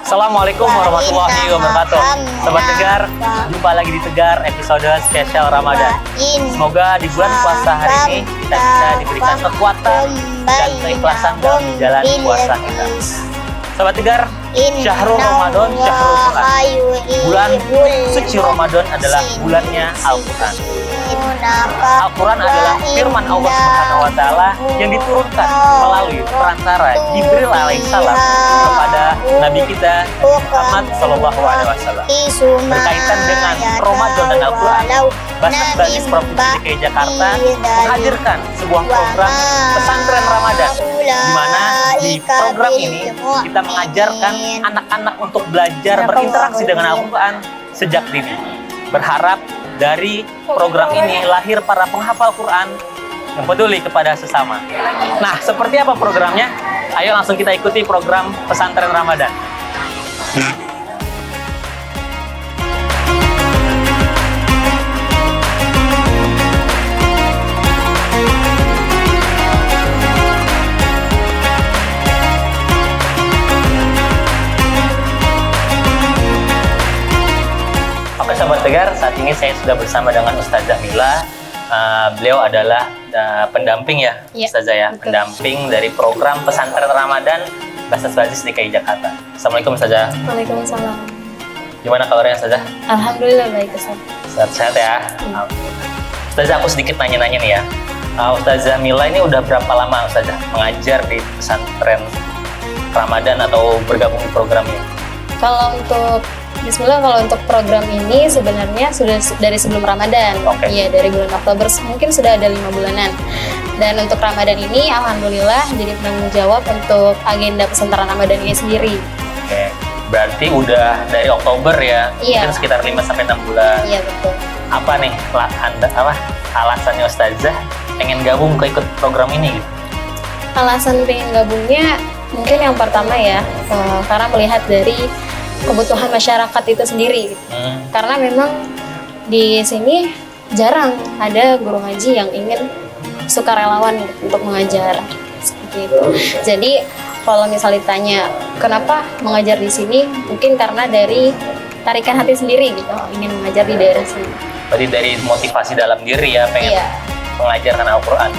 Assalamualaikum warahmatullahi wabarakatuh. Sobat Tegar, jumpa lagi di Tegar episode spesial Ramadan. Semoga di bulan puasa hari ini kita bisa diberikan kekuatan dan keikhlasan dalam menjalani puasa kita. Sobat Tegar, Syahrul Ramadan, Syahrul Quran. Bulan suci Ramadan adalah bulannya Al-Quran. Al-Quran adalah firman Allah Subhanahu wa Ta'ala yang diturunkan melalui perantara Jibril alaihissalam kepada Nabi kita Muhammad Sallallahu Alaihi Wasallam. Berkaitan dengan Ramadan dan Al-Quran, Basnas Provinsi DKI Jakarta menghadirkan sebuah program pesantren Ramadan, di mana di program ini kita mengajarkan anak-anak untuk belajar berinteraksi dengan Al-Quran sejak dini. Berharap dari program ini lahir para penghafal Quran yang peduli kepada sesama. Nah, seperti apa programnya? Ayo langsung kita ikuti program pesantren Ramadan. Oke Sobat Tegar, saat ini saya sudah bersama dengan Ustazah Mila. Beliau adalah pendamping ya, Ustazah ya, pendamping dari program pesantren Ramadan Basnas DKI Jakarta. Assalamualaikum Ustazah. Waalaikumsalam. Gimana kabarnya Ustazah? Alhamdulillah baik Ustaz. Sehat-sehat ya. Ustazah, aku sedikit nanya-nanya nih ya. Ustazah Mila ini udah berapa lama Ustazah mengajar di pesantren Ramadan atau bergabung di program ini? Bismillah, kalau untuk program ini sebenarnya sudah dari sebelum Ramadan. Iya, dari bulan Oktober mungkin sudah ada 5 bulanan. Dan untuk Ramadan ini alhamdulillah jadi penanggung jawab untuk agenda pesantren Ramadan ini sendiri. Oke. Berarti udah dari Oktober ya? Iya. Mungkin sekitar 5-6 bulan. Iya, betul. Apa nih alasannya Ustazah pengen gabung ke ikut program ini gitu? Alasan pengen gabungnya mungkin yang pertama ya, karena melihat dari kebutuhan masyarakat itu sendiri. Karena memang di sini jarang ada guru ngaji yang ingin sukarelawan untuk mengajar seperti itu. Jadi kalau misalnya ditanya kenapa mengajar di sini, mungkin karena dari tarikan hati sendiri gitu, ingin mengajar di daerah sini. Berarti dari motivasi dalam diri ya, pengen mengajarkan Al-Quran.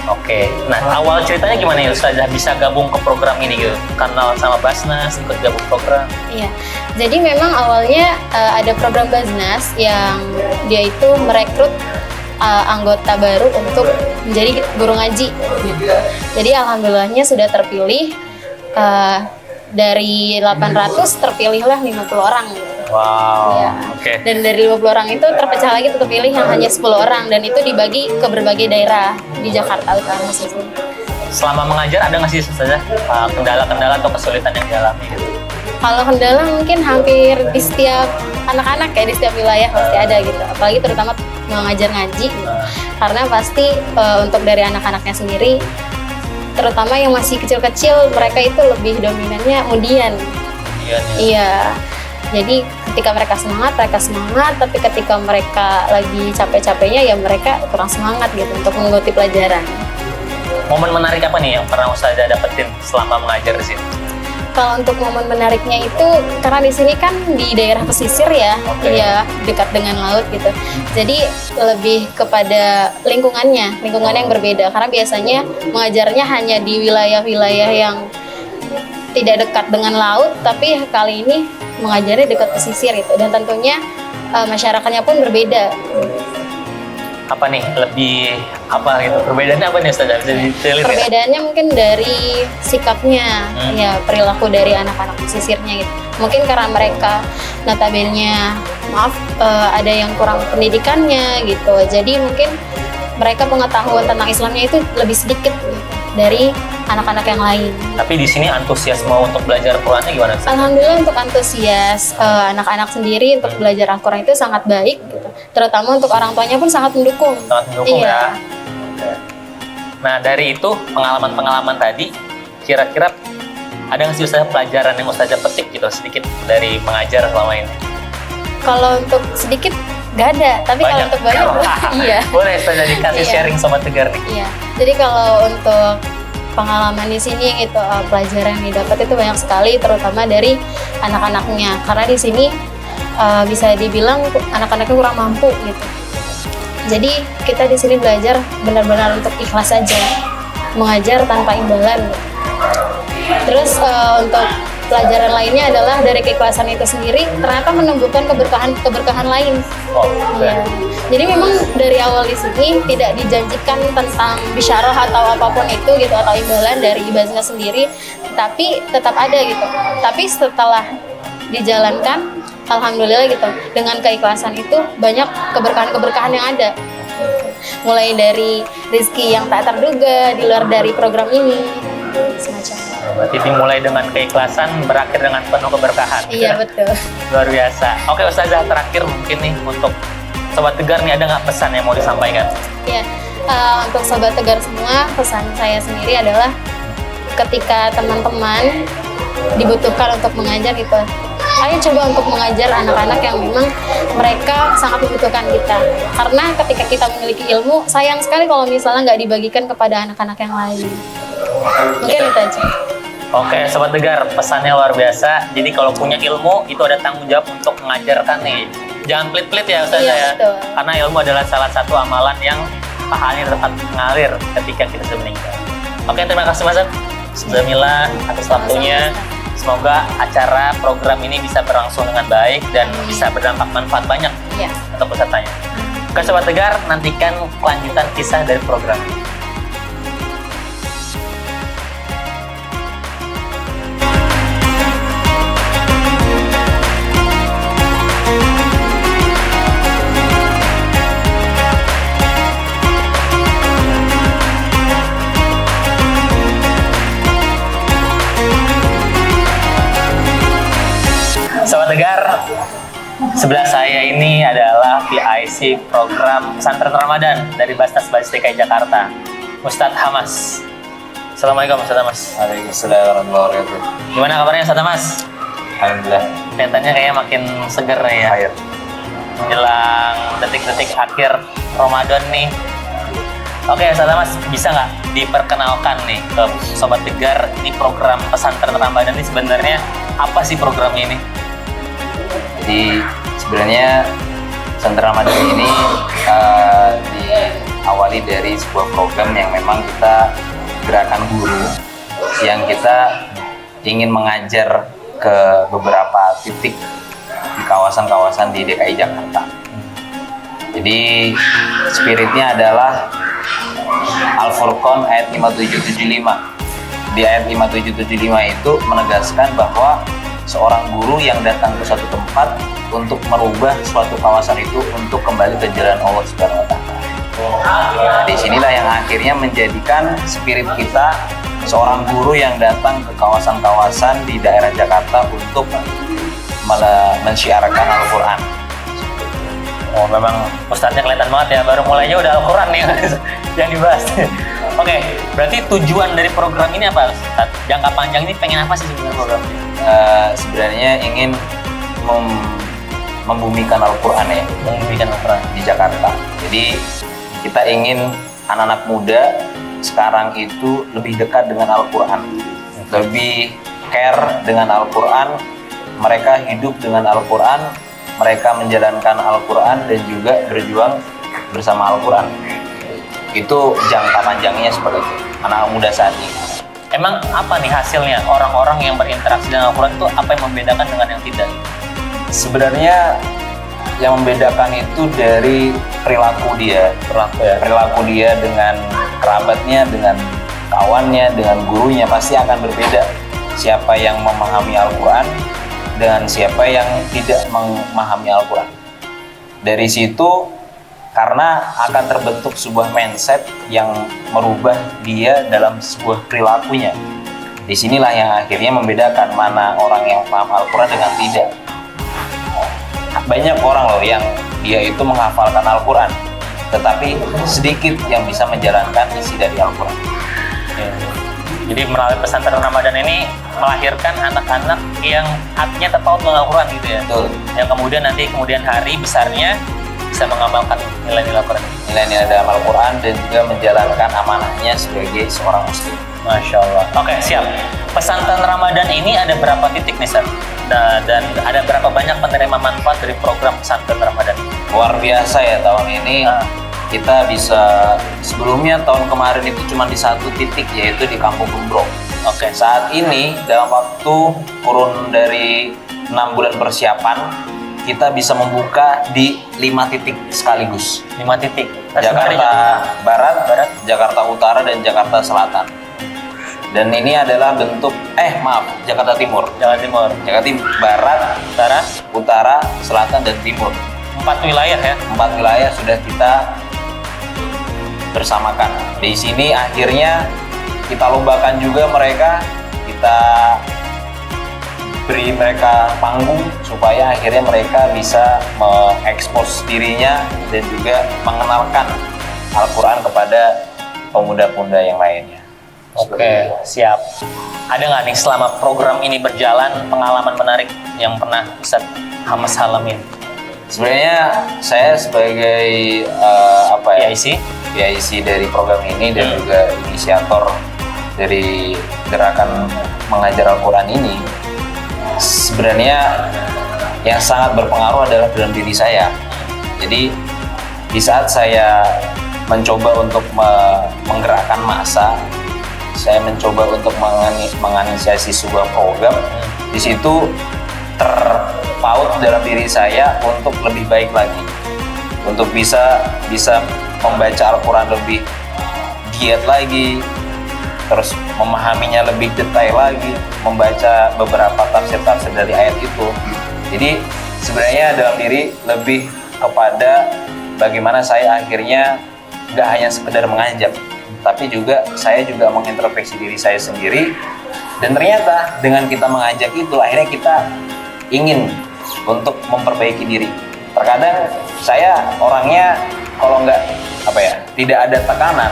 Oke, nah awal ceritanya gimana ya Ustazah bisa gabung ke program ini gitu? Kenal sama Basnas, ikut gabung program? Iya, jadi memang awalnya ada program Basnas yang dia itu merekrut anggota baru untuk menjadi guru ngaji gitu. Jadi alhamdulillahnya sudah terpilih, dari 800 terpilihlah 50 orang gitu. Wow, ya. Dan dari 50 orang itu terpecah lagi terpilih yang hanya 10 orang, dan itu dibagi ke berbagai daerah di Jakarta Utara. Selama mengajar ada nggak sih Ustazah kendala-kendala atau kesulitan yang dialami gitu? Kalau kendala mungkin hampir di setiap anak-anak ya, di setiap wilayah pasti ada gitu, apalagi terutama mengajar ngaji gitu. Karena pasti untuk dari anak-anaknya sendiri, terutama yang masih kecil-kecil, mereka itu lebih dominannya undian. Iya. Jadi ketika mereka semangat, tapi ketika mereka lagi capek-capeknya ya mereka kurang semangat gitu untuk mengikuti pelajaran. Momen menarik apa nih yang pernah Ustazah dapetin selama mengajar di sini? Kalau untuk momen menariknya itu karena di sini kan di daerah pesisir ya, ya dekat dengan laut gitu. Jadi lebih kepada lingkungannya yang berbeda. Karena biasanya mengajarnya hanya di wilayah-wilayah yang tidak dekat dengan laut, tapi kali ini mengajarnya dekat pesisir itu, dan tentunya masyarakatnya pun berbeda. Apa nih lebih apa gitu? Perbedaannya apa nih Ustazah? Bisa detailin? Perbedaannya mungkin dari sikapnya, ya perilaku dari anak-anak pesisirnya gitu. Mungkin karena mereka notabene ada yang kurang pendidikannya gitu. Jadi mungkin mereka pengetahuan tentang Islamnya itu lebih sedikit gitu dari anak-anak yang lain. Tapi di sini antusiasme untuk belajar Qurannya gimana? Alhamdulillah untuk antusias anak-anak sendiri untuk belajar Al-Quran itu sangat baik gitu. Terutama untuk orang tuanya pun sangat mendukung. Sangat mendukung ya. Nah dari itu pengalaman-pengalaman tadi, kira-kira ada nggak sih Ustazah pelajaran yang Ustazah petik gitu sedikit dari mengajar selama ini? Kalau untuk sedikit nggak ada, tapi kalau untuk banyak iya. Boleh Ustazah dikasih sharing Sobat Tegar nih. Iya. Jadi kalau untuk pengalaman di sini gitu, pelajaran yang didapat itu banyak sekali, terutama dari anak-anaknya. Karena di sini bisa dibilang anak-anaknya kurang mampu gitu. Jadi kita di sini belajar benar-benar untuk ikhlas saja, mengajar tanpa imbalan. Terus untuk pelajaran lainnya adalah dari keikhlasan itu sendiri ternyata menumbuhkan keberkahan lain. Ya. Jadi memang dari awal di sini tidak dijanjikan tentang bisyarah atau apapun itu gitu, atau imbalan dari Basnas sendiri, tapi tetap ada gitu. Tapi setelah dijalankan, alhamdulillah gitu, dengan keikhlasan itu banyak keberkahan yang ada. Mulai dari rezeki yang tak terduga di luar dari program ini, semacam. Berarti dimulai dengan keikhlasan, berakhir dengan penuh keberkahan. Iya, betul. Luar biasa. Oke Ustazah, terakhir mungkin nih untuk Sobat Tegar nih, ada nggak pesan yang mau disampaikan? Iya, untuk Sobat Tegar semua, pesan saya sendiri adalah ketika teman-teman dibutuhkan untuk mengajar gitu, ayo coba untuk mengajar anak-anak yang memang mereka sangat membutuhkan kita. Karena ketika kita memiliki ilmu, sayang sekali kalau misalnya nggak dibagikan kepada anak-anak yang lain. Mungkin itu aja. Oke, Sobat Tegar, pesannya luar biasa. Jadi kalau punya ilmu, itu ada tanggung jawab untuk mengajarkan nih. Jangan pelit-pelit ya Ustazah ya. Betul. Karena ilmu adalah salah satu amalan yang pahalanya dapat mengalir ketika kita sudah meninggal. Oke, terima kasih Mas Jamila atas waktunya. Semoga acara program ini bisa berlangsung dengan baik dan bisa berdampak manfaat banyak untuk pesertanya. Oke, Sobat Tegar, nantikan kelanjutan kisah dari program ini. Sobat Tegar, sebelah saya ini adalah PIC program Pesantren Ramadan dari Basnas Basis DKI Jakarta, Ustadz Hamas. Assalamualaikum Ustadz Hamas. Waalaikumsalam warahmatullahi wabarakatuh. Gimana kabarnya Ustadz Hamas? Alhamdulillah. Kelihatannya kayaknya makin seger ya. Air. Menjelang detik-detik akhir Ramadan nih. Oke Ustadz Hamas, bisa nggak diperkenalkan nih ke Sobat Tegar, ini program Pesantren Ramadan ini sebenarnya apa sih programnya ini? Jadi sebenarnya Pesantren Ramadan ini diawali dari sebuah program yang memang kita gerakan guru yang kita ingin mengajar ke beberapa titik di kawasan-kawasan di DKI Jakarta. Jadi spiritnya adalah Al-Furqan ayat 5775. Di ayat 5775 itu menegaskan bahwa seorang guru yang datang ke suatu tempat untuk merubah suatu kawasan itu untuk kembali ke jalan Allah Subhanahu wa Ta'ala. Nah, disinilah yang akhirnya menjadikan spirit kita, seorang guru yang datang ke kawasan-kawasan di daerah Jakarta untuk mensyiarkan Al-Quran. Oh, memang Ustadznya kelihatan banget ya, baru mulainya udah Al-Quran nih yang dibahas. Oke, berarti tujuan dari program ini apa Ustadz? Jangka panjang ini pengen apa sih sebenarnya program ini? Sebenarnya ingin membumikan Al-Quran ya, Membumikan Al-Quran di Jakarta. Jadi kita ingin anak-anak muda sekarang itu lebih dekat dengan Al-Quran, lebih care dengan Al-Quran, mereka hidup dengan Al-Quran, mereka menjalankan Al-Quran dan juga berjuang bersama Al-Quran. Itu jangka panjangnya seperti itu, anak muda saat ini. Emang apa nih hasilnya orang-orang yang berinteraksi dengan Al-Quran itu apa yang membedakan dengan yang tidak? Sebenarnya yang membedakan itu dari perilaku dia, perilaku dia dengan kerabatnya, dengan kawannya, dengan gurunya pasti akan berbeda. Siapa yang memahami Al-Quran dengan siapa yang tidak memahami Al-Quran. Dari situ karena akan terbentuk sebuah mindset yang merubah dia dalam sebuah perilakunya. Disinilah yang akhirnya membedakan mana orang yang paham Al-Quran dengan tidak. Banyak orang loh yang dia itu menghafalkan Al-Quran, tetapi sedikit yang bisa menjalankan isi dari Al-Quran. Ya. Jadi melalui pesantren Ramadan ini melahirkan anak-anak yang hatinya terpaut dengan Al-Quran gitu ya. Betul. Yang kemudian nanti kemudian hari besarnya bisa mengamalkan nilai-nilai Al-Quran. Nilai-nilai dalam Al-Quran dan juga menjalankan amanahnya sebagai seorang muslim. Masya Allah. Oke, siap. Pesantren Ramadan ini ada berapa titik nih, Sir? Dan ada berapa banyak penerima manfaat dari program pesantren Ramadan? Luar biasa ya tahun ini. Kita bisa, sebelumnya tahun kemarin itu cuma di satu titik, yaitu di Kampung Gembrong. Oke. Saat ini dalam waktu kurun dari 6 bulan persiapan, kita bisa membuka di 5 titik sekaligus. 5 titik. Jakarta Barat, Jakarta Utara, dan Jakarta Selatan. Dan ini adalah bentuk, Jakarta Timur. Jakarta Barat, Utara, Selatan, dan Timur. 4 wilayah ya? 4 wilayah sudah kita bersamakan. Di sini akhirnya kita lombakan juga mereka, kita beri mereka panggung supaya akhirnya mereka bisa mengekspos dirinya dan juga mengenalkan Al-Quran kepada pemuda-pemuda yang lainnya. Oke, siap. Ada nggak nih selama program ini berjalan pengalaman menarik yang pernah Ustadz Hamas alamin? Sebenarnya saya sebagai PIC dari program ini dan juga inisiator dari gerakan mengajar Al-Quran ini, sebenarnya yang sangat berpengaruh adalah dalam diri saya. Jadi di saat saya mencoba untuk menggerakkan massa, saya mencoba untuk menginisiasi sebuah program, di situ terpaut dalam diri saya untuk lebih baik lagi, untuk bisa membaca Al-Quran lebih giat lagi, terus memahaminya lebih detail lagi, membaca beberapa tafsir-tafsir dari ayat itu. Jadi sebenarnya dalam diri lebih kepada bagaimana saya akhirnya nggak hanya sekedar mengajak, tapi juga saya juga mengintrospeksi diri saya sendiri. Dan ternyata dengan kita mengajak itu, akhirnya kita ingin untuk memperbaiki diri. Terkadang saya orangnya kalau nggak tidak ada tekanan,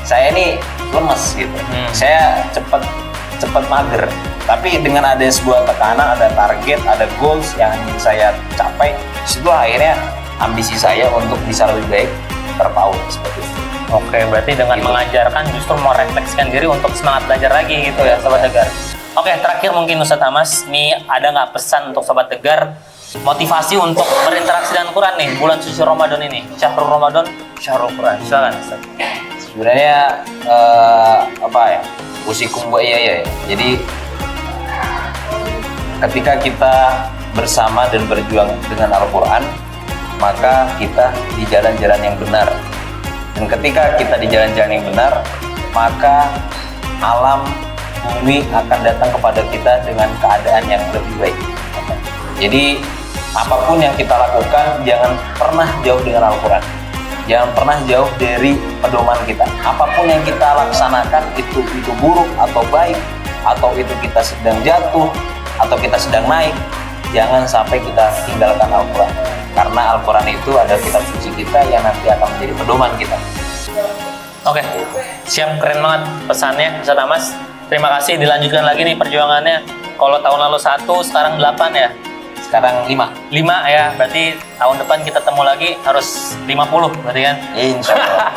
saya ini lemes gitu. Saya cepat mager. Tapi dengan ada sebuah tekanan, ada target, ada goals yang ingin saya capai, situ akhirnya ambisi saya untuk bisa lebih baik terpaut seperti itu. Oke, berarti dengan mengajarkan justru merefleksikan diri untuk semangat belajar lagi gitu ya, Sobat Tegar. Oke, terakhir mungkin Ustadz Hamas, nih ada nggak pesan untuk Sobat Tegar, motivasi untuk berinteraksi dengan Quran nih, bulan suci Ramadan ini, Syahrul Ramadan, Syahrul Quran. Silakan Ustaz. Sebenarnya usikum wa iyaya ya. Jadi ketika kita bersama dan berjuang dengan Al-Quran, maka kita di jalan-jalan yang benar. Dan ketika kita di jalan-jalan yang benar, maka alam bumi akan datang kepada kita dengan keadaan yang lebih baik. Jadi apapun yang kita lakukan, jangan pernah jauh dengan Al-Quran. Jangan pernah jauh dari pedoman kita. Apapun yang kita laksanakan, itu buruk atau baik, atau itu kita sedang jatuh, atau kita sedang naik, jangan sampai kita tinggalkan Al-Quran. Karena Al-Quran itu adalah kitab suci kita yang nanti akan menjadi pedoman kita. Oke, siap, keren banget pesannya Ustadz Hamas. Terima kasih, dilanjutkan lagi nih perjuangannya. Kalau tahun lalu 1, sekarang 8 ya? Sekarang 5 ya, berarti tahun depan kita temu lagi harus 50 berarti kan? Insya Allah.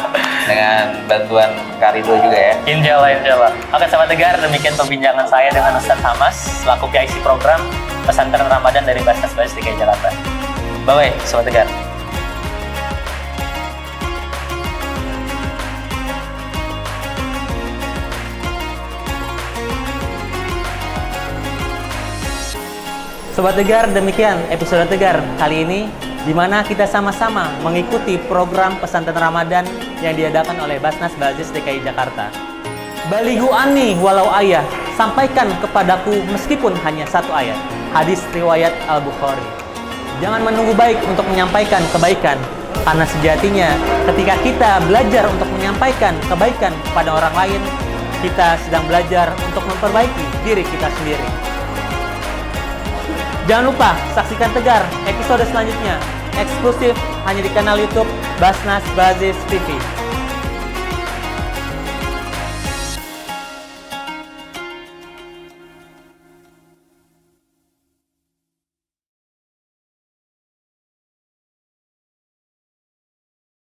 Dengan bantuan Karido juga ya. Insya Allah. Oke, Sobat Tegar, demikian perbincangan saya dengan Ustadz Hamas selaku PIC program Pesantren Ramadan dari Basnas DKI Jakarta. Bye-bye, Sobat Tegar. Sobat Tegar, demikian episode Tegar kali ini, di mana kita sama-sama mengikuti program pesantren Ramadan yang diadakan oleh Basnas DKI Jakarta. Baligu ani walau ayat, sampaikan kepadaku meskipun hanya 1 ayat. Hadis riwayat Al-Bukhari. Jangan menunggu baik untuk menyampaikan kebaikan, karena sejatinya ketika kita belajar untuk menyampaikan kebaikan kepada orang lain, kita sedang belajar untuk memperbaiki diri kita sendiri. Jangan lupa saksikan Tegar episode selanjutnya, eksklusif hanya di kanal YouTube Basnas TV.